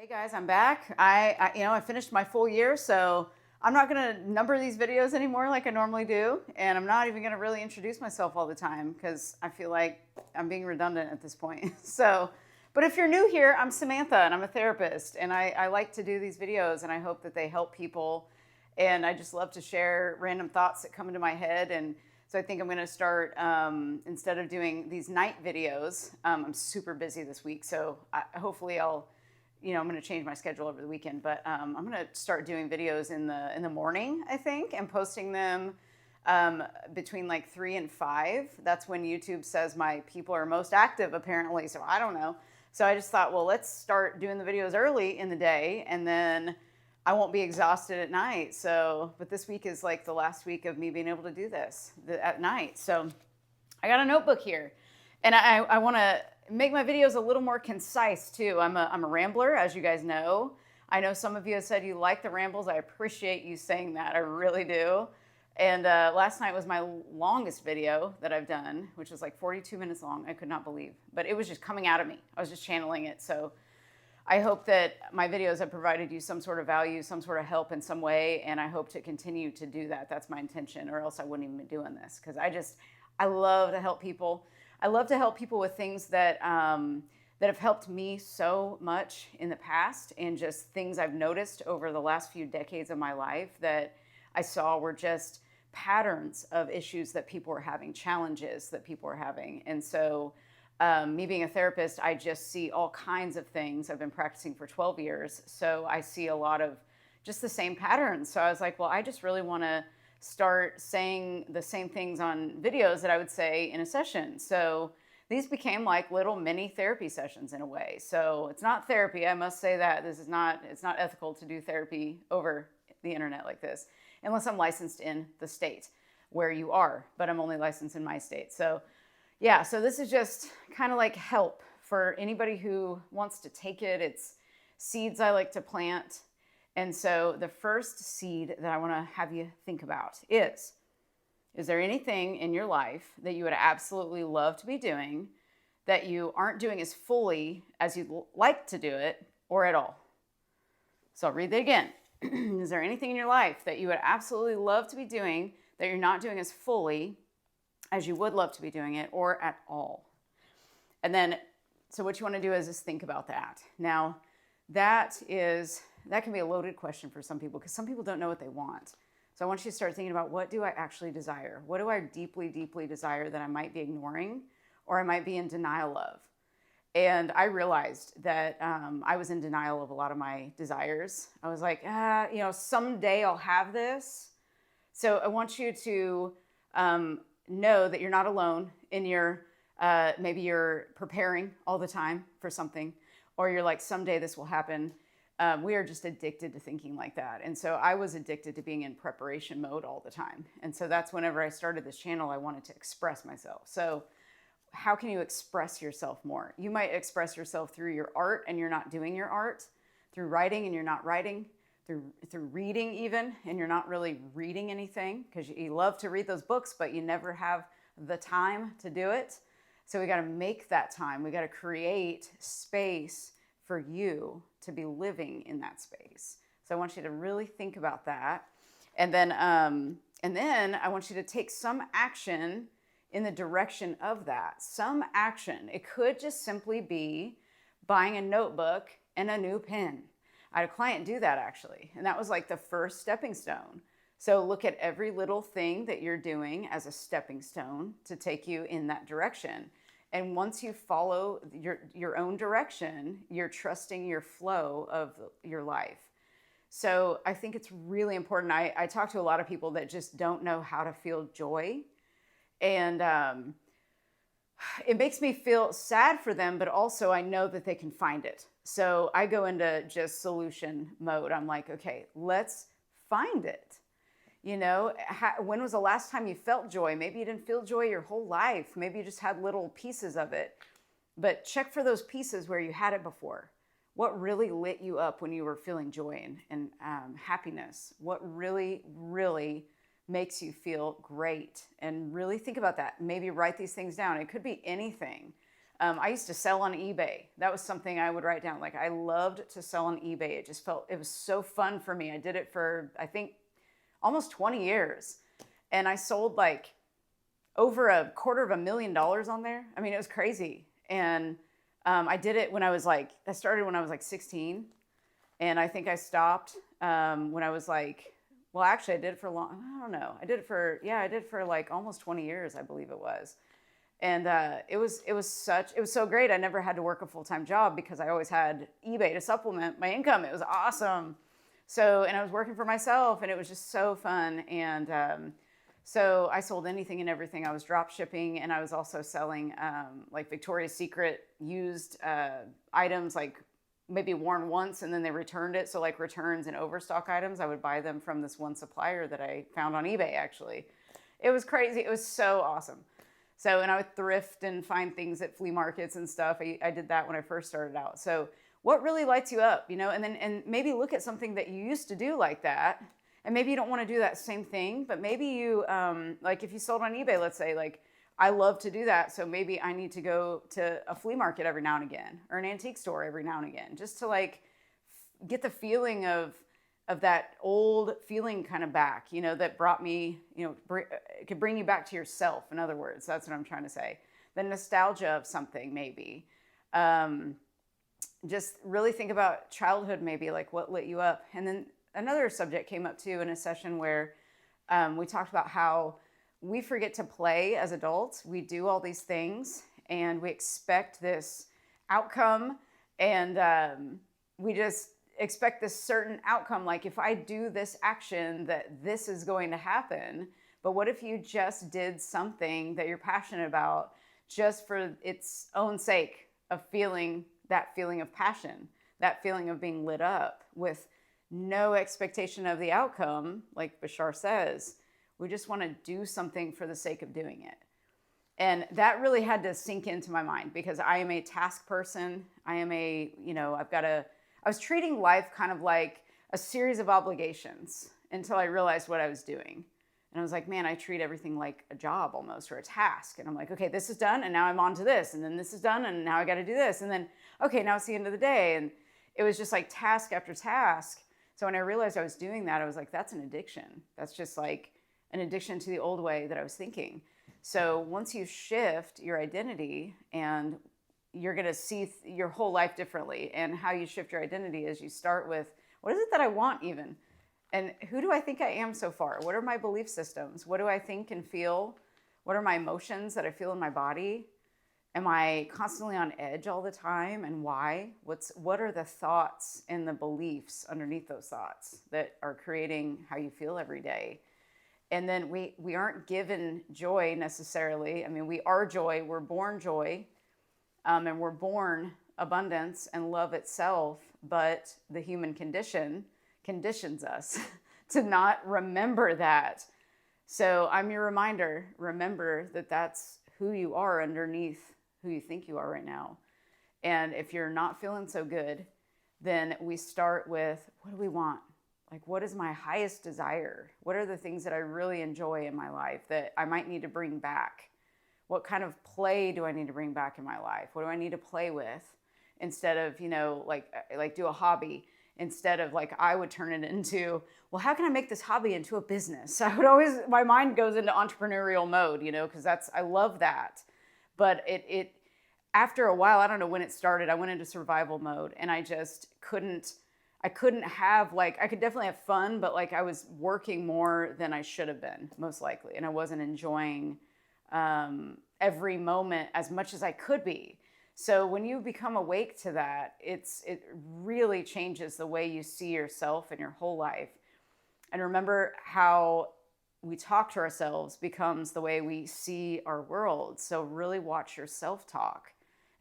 Hey guys, I'm back. I finished my full year, so I'm not gonna number these videos anymore like I normally do, and I'm not even gonna really introduce myself all the time because I feel like I'm being redundant at this point. But if you're new here, I'm Samantha and I'm a therapist, and I like to do these videos, and I hope that they help people. And I just love to share random thoughts that come into my head. And so I think I'm gonna start, instead of doing these night videos, I'm super busy this week, so hopefully I'm going to change my schedule over the weekend, but I'm going to start doing videos in the morning, I think, and posting them between like 3 and 5. That's when YouTube says my people are most active, apparently. So I don't know. So I just thought, well, let's start doing the videos early in the day, and then I won't be exhausted at night. But this week is like the last week of me being able to do this at night. So I got a notebook here, and I want to make my videos a little more concise too. I'm a rambler, as you guys know. I know some of you have said you like the rambles. I appreciate you saying that. I really do. And last night was my longest video that I've done, which was like 42 minutes long. I could not believe, but it was just coming out of me. I was just channeling it. So I hope that my videos have provided you some sort of value, some sort of help in some way, and I hope to continue to do that. That's my intention, or else I wouldn't even be doing this, because I love to help people. I love to help people with things that have helped me so much in the past, and just things I've noticed over the last few decades of my life that I saw were just patterns of issues that people were having, challenges that people were having. And so me being a therapist, I just see all kinds of things. I've been practicing for 12 years, so I see a lot of just the same patterns. So I was like, well, I just really want to start saying the same things on videos that I would say in a session. So these became like little mini therapy sessions in a way. So it's not therapy. I must say that it's not ethical to do therapy over the internet like this, unless I'm licensed in the state where you are, but I'm only licensed in my state. So yeah, so this is just kind of like help for anybody who wants to take it. It's seeds I like to plant. And so the first seed that I want to have you think about is there anything in your life that you would absolutely love to be doing that you aren't doing as fully as you'd like to do it, or at all? So I'll read that again. Is there anything in your life that you would absolutely love to be doing that you're not doing as fully as you would love to be doing it, or at all? And then, so what you want to do is just think about that. Now, that can be a loaded question for some people, because some people don't know what they want. So I want you to start thinking about, what do I actually desire? What do I deeply, deeply desire that I might be ignoring, or I might be in denial of? And I realized that I was in denial of a lot of my desires. I was like, someday I'll have this. So I want you to know that you're not alone in your, maybe you're preparing all the time for something, or you're like, someday this will happen. We are just addicted to thinking like that. And so I was addicted to being in preparation mode all the time. And so that's whenever I started this channel, I wanted to express myself. So how can you express yourself more? You might express yourself through your art, and you're not doing your art, through writing and you're not writing, through reading even, and you're not really reading anything, because you love to read those books, but you never have the time to do it. So we got to make that time. We got to create space for you to be living in that space. So I want you to really think about that. And then I want you to take some action in the direction of that. Some action. It could just simply be buying a notebook and a new pen. I had a client do that, actually, and that was like the first stepping stone. So look at every little thing that you're doing as a stepping stone to take you in that direction. And once you follow your own direction, you're trusting your flow of your life. So I think it's really important. I talk to a lot of people that just don't know how to feel joy. And it makes me feel sad for them, but also I know that they can find it. So I go into just solution mode. I'm like, okay, let's find it. When was the last time you felt joy? Maybe you didn't feel joy your whole life. Maybe you just had little pieces of it. But check for those pieces where you had it before. What really lit you up when you were feeling joy and happiness? What really, really makes you feel great? And really think about that. Maybe write these things down. It could be anything. I used to sell on eBay. That was something I would write down. Like, I loved to sell on eBay. It just felt, it was so fun for me. I did it for, I think, almost 20 years. And I sold like over $250,000 on there. I mean, it was crazy. And I did it when I was like, I started when I was like 16. And I think I stopped when I was like, well, actually, I did it for long. I don't know. I did it for like almost 20 years, I believe it was. And it was so great. I never had to work a full-time job because I always had eBay to supplement my income. It was awesome. So, and I was working for myself, and it was just so fun. And so I sold anything and everything. I was drop shipping, and I was also selling like Victoria's Secret used items, like maybe worn once and then they returned it. So like returns and overstock items, I would buy them from this one supplier that I found on eBay, actually. It was crazy. It was so awesome. So, and I would thrift and find things at flea markets and stuff. I did that when I first started out. So what really lights you up, you know, and maybe look at something that you used to do like that. And maybe you don't want to do that same thing, but maybe you, like if you sold on eBay, let's say, like, I love to do that. So maybe I need to go to a flea market every now and again, or an antique store every now and again, just to like get the feeling of that old feeling kind of back, you know, that brought me, you know, it could bring you back to yourself. In other words, that's what I'm trying to say. The nostalgia of something, maybe. Just really think about childhood, maybe, like what lit you up. And then another subject came up too in a session where we talked about how we forget to play as adults. We do all these things and we expect this outcome, and we just expect this certain outcome. Like, if I do this action, that this is going to happen. But what if you just did something that you're passionate about just for its own sake of feeling that feeling of passion, that feeling of being lit up with no expectation of the outcome? Like Bashar says, we just want to do something for the sake of doing it. And that really had to sink into my mind, because I am a task person. I am a, you know, I was treating life kind of like a series of obligations until I realized what I was doing. And I was like, man, I treat everything like a job almost, or a task. And I'm like, okay, this is done, and now I'm on to this. And then this is done, and now I got to do this. And then, okay, now it's the end of the day. And it was just like task after task. So when I realized I was doing that, I was like, that's an addiction. That's just like an addiction to the old way that I was thinking. So once you shift your identity, and you're going to see your whole life differently. And how you shift your identity is you start with, what is it that I want even? And who do I think I am so far? What are my belief systems? What do I think and feel? What are my emotions that I feel in my body? Am I constantly on edge all the time? And why? What are the thoughts and the beliefs underneath those thoughts that are creating how you feel every day? And then we aren't given joy necessarily. I mean, we are joy. We're born joy. And we're born abundance and love itself. But the human condition conditions us to not remember that. So I'm your reminder. Remember that that's who you are underneath who you think you are right now. And if you're not feeling so good, then we start with, what do we want? Like, what is my highest desire? What are the things that I really enjoy in my life that I might need to bring back? What kind of play do I need to bring back in my life? What do I need to play with? Instead of, you know, like do a hobby. Instead of, like, I would turn it into, well, how can I make this hobby into a business? I would always, my mind goes into entrepreneurial mode, you know, because I love that. But it after a while, I don't know when it started, I went into survival mode, and I just couldn't have, like, I could definitely have fun, but like I was working more than I should have been, most likely. And I wasn't enjoying every moment as much as I could be. So when you become awake to that, it really changes the way you see yourself and your whole life. And remember, how we talk to ourselves becomes the way we see our world. So really watch your self-talk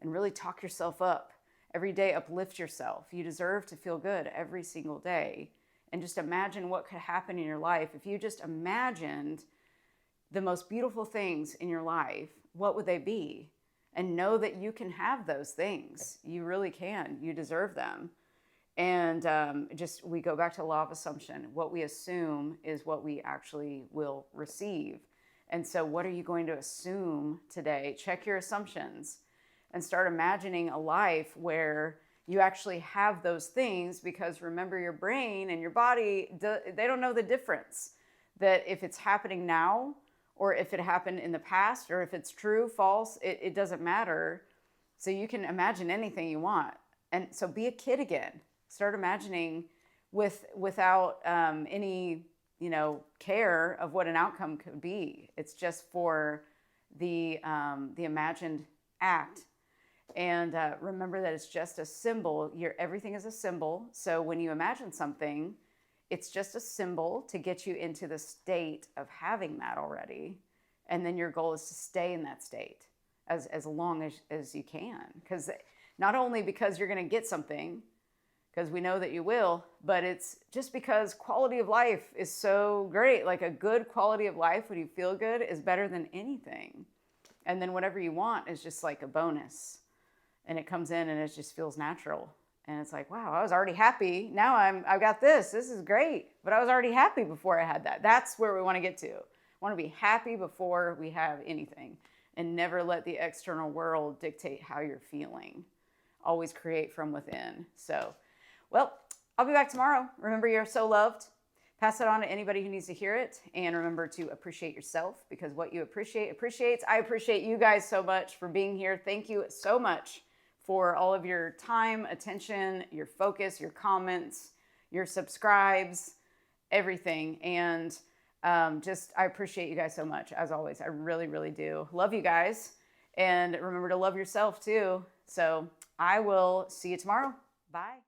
and really talk yourself up. Every day, uplift yourself. You deserve to feel good every single day. And just imagine what could happen in your life. If you just imagined the most beautiful things in your life, what would they be? And know that you can have those things. You really can. You deserve them. And we go back to the law of assumption. What we assume is what we actually will receive. And so what are you going to assume today? Check your assumptions. and start imagining a life where you actually have those things, because remember, your brain and your body, they don't know the difference. That if it's happening now, or if it happened in the past, or if it's true, false, it doesn't matter. So you can imagine anything you want. And so be a kid again. Start imagining without any, care of what an outcome could be. It's just for the imagined act. And remember that it's just a symbol. Everything is a symbol. So when you imagine something, it's just a symbol to get you into the state of having that already. And then your goal is to stay in that state as long as you can. Because not only because you're going to get something, because we know that you will, but it's just because quality of life is so great. Like a good quality of life when you feel good is better than anything. And then whatever you want is just like a bonus. And it comes in and it just feels natural. And it's like, wow, I was already happy. Now I've got this. This is great. But I was already happy before I had that. That's where we want to get to. We want to be happy before we have anything. And never let the external world dictate how you're feeling. Always create from within. So, well, I'll be back tomorrow. Remember, you're so loved. Pass it on to anybody who needs to hear it. And remember to appreciate yourself, because what you appreciate appreciates. I appreciate you guys so much for being here. Thank you so much for all of your time, attention, your focus, your comments, your subscribes, everything. And I appreciate you guys so much, as always. I really, really do. Love you guys. And remember to love yourself too. So I will see you tomorrow. Bye.